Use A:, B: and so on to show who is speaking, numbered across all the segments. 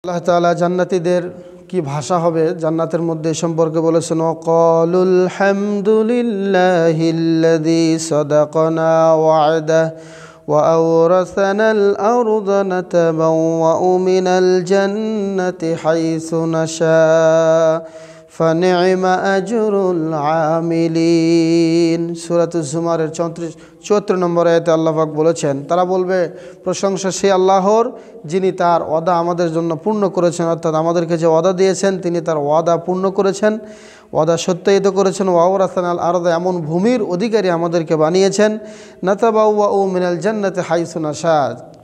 A: আল্লাহ তাআলা জান্নাতীদের কি ভাষা হবে জান্নাতের মধ্যে সম্পর্কে বলেছেন, ওয়াকালুল হামদুলিল্লাহিল্লাযী সাদাকানা ওয়া'দাহু ওয়া আওরাসানাল আরদা নাতাবাওয়াউ মিনাল জান্নাতি হাইসু নাশা ফানি'মা আজরুল আমিলিন। সূরাতুজ জুমারের 74 নম্বর আয়াতে আল্লাহ পাক বলেছেন, তারা বলবে প্রশংসা সেই আল্লাহর যিনি তার ওয়াদা আমাদের জন্য পূর্ণ করেছেন, অর্থাৎ আমাদেরকে যে ওয়াদা দিয়েছেন তিনি তার ওয়াদা পূর্ণ করেছেন, ওয়াদা সত্যায়িত করেছেন। ওয়াওরাসানাল আরদা, এমন ভূমির অধিকারী আমাদেরকে বানিয়েছেন। নাতাবাওয়াউ মিনাল জান্নাতি হাইসু নাশা,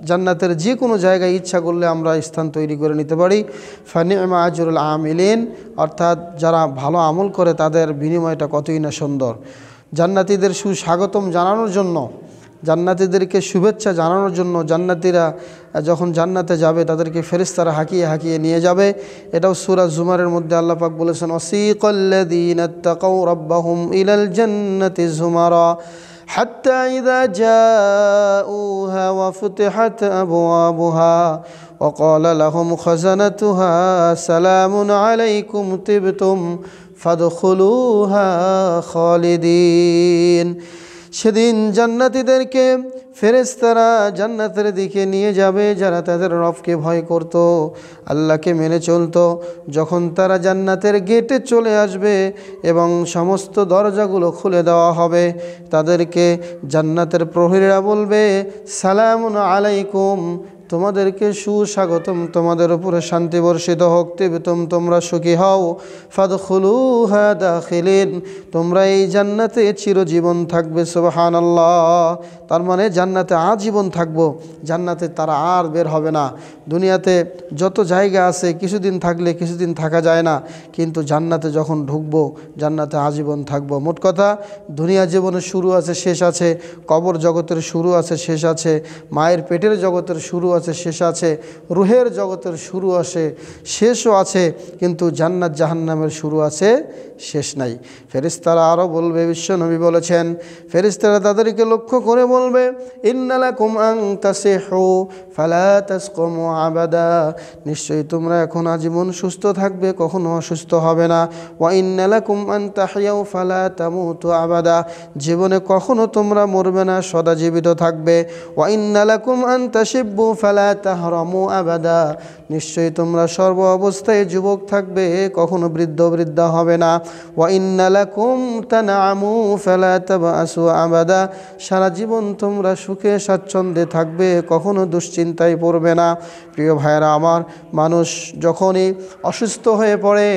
A: জান্নাতের যে কোনো জায়গায় ইচ্ছা করলে আমরা স্থান তৈরি করে নিতে পারি। ফানি'মা আজরুল আমিলিন, অর্থাৎ যারা ভালো আমল করে তাদের বিনিময়টা কতই না সুন্দর। জান্নাতীদের সুস্বাগতম জানানোর জন্য, জান্নাতীদেরকে শুভেচ্ছা জানানোর জন্য জান্নাতীরা যখন জান্নাতে যাবে তাদেরকে ফেরেশতারা হাঁকিয়ে হাঁকিয়ে নিয়ে যাবে। এটাও সূরা জুমারের মধ্যে আল্লাহ পাক বলেছেন, ওয়াসিকাল্লাযীনা ইত্তাকাউ রাব্বাহুম ইলাল জান্নাতি যুমারা হাত্তা ইযা জাউহা ওয়া ফুতিহাত আবওয়াবুহা ওয়া ক্বালা লাহুম খাযানাতুহা সালামুন আলাইকুম তিবতুম ফাদখুলুহা খালিদিন। সেদিন জান্নাতীদেরকে ফেরেশতারা জান্নাতের দিকে নিয়ে যাবে যারা তাদের রবকে ভয় করত, আল্লাহকে মেনে চলত। যখন তারা জান্নাতের গেটে চলে আসবে এবং সমস্ত দরজাগুলো খুলে দেওয়া হবে, তাদেরকে জান্নাতের প্রহরীরা বলবে, সালামুন আলাইকুম, তোমাদেরকে সুস্বাগতম, তোমাদের উপরে শান্তি বর্ষিত হোক। তিবতুম, তোমরা সুখী হও। ফাদখুলুহা দাখিলিন, তোমরা এই জান্নাতে চিরজীবন থাকবে। সুবহানাল্লাহ। তার মানে জান্নাতে আজীবন থাকবো, জান্নাতে তারা আর বের হবে না। দুনিয়াতে যত জায়গা আছে কিছুদিন থাকলে কিছুদিন থাকা যায় না, কিন্তু জান্নাতে যখন ঢুকবো জান্নাতে আজীবন থাকবো। মোট কথা, দুনিয়া জীবনের শুরু আছে শেষ আছে, কবর জগতের শুরু আছে শেষ আছে, মায়ের পেটের জগতের শুরু আছে শেষ আছে, রুহের জগতের শুরু আছে শেষও আছে, কিন্তু জান্নাত জাহান্নামের শুরু আছে শেষ নাই। ফেরেশতারা আরও বলবে, বিশ্বনবী বলেছেন, ফেরেশতারা তাদেরকে লক্ষ্য করে বলবে, ইন্নালাকুম আন তাসিহু ফালা তাসকুমু আবাদা, নিশ্চয়ই তোমরা এখন আজীবন সুস্থ থাকবে, কখনো অসুস্থ হবে না। ওয়া ইন্নালাকুম আন তাহইয়াউ ফালা তামুতু আবাদা, জীবনে কখনো তোমরা মরবে না, সদা জীবিত থাকবে। ওয়া ইন্নালাকুম আন তাশিব্বু ফালা তাহরামু আবাদা, নিশ্চয়ই তোমরা সর্ব অবস্থায় যুবক থাকবে, কখনো বৃদ্ধা হবে না। ওয়া ইন্নালাকুম তানামু ফালা তাবাসু আবাদা, সারা জীবন তোমরা সুখে স্বাচ্ছন্দ্যে থাকবে, কখনো দুশ্চিন্তায় পড়বে না। প্রিয় ভাইয়েরা আমার, মানুষ যখনই অসুস্থ হয়ে পড়ে,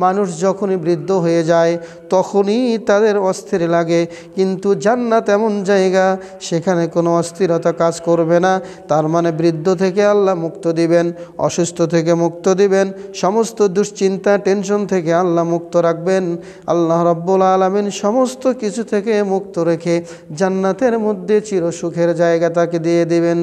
A: মানুষ যখনই বৃদ্ধ হয়ে যায়, তখনই তাদের অস্থির লাগে, কিন্তু জান্নাত এমন জায়গা সেখানে কোনো অস্থিরতা কাজ করবে না। তার মানে বৃদ্ধ থেকে আল্লাহ মুক্ত দিবেন, অসুস্থ থেকে মুক্ত দিবেন, সমস্ত দুশ্চিন্তা টেনশন থেকে আল্লাহ মুক্ত রাখবেন। আল্লাহ রাব্বুল আলামিন সমস্ত কিছু থেকে মুক্ত রেখে জান্নাতের মধ্যে চিরসুখের জায়গা তাকে দিয়ে দিবেন।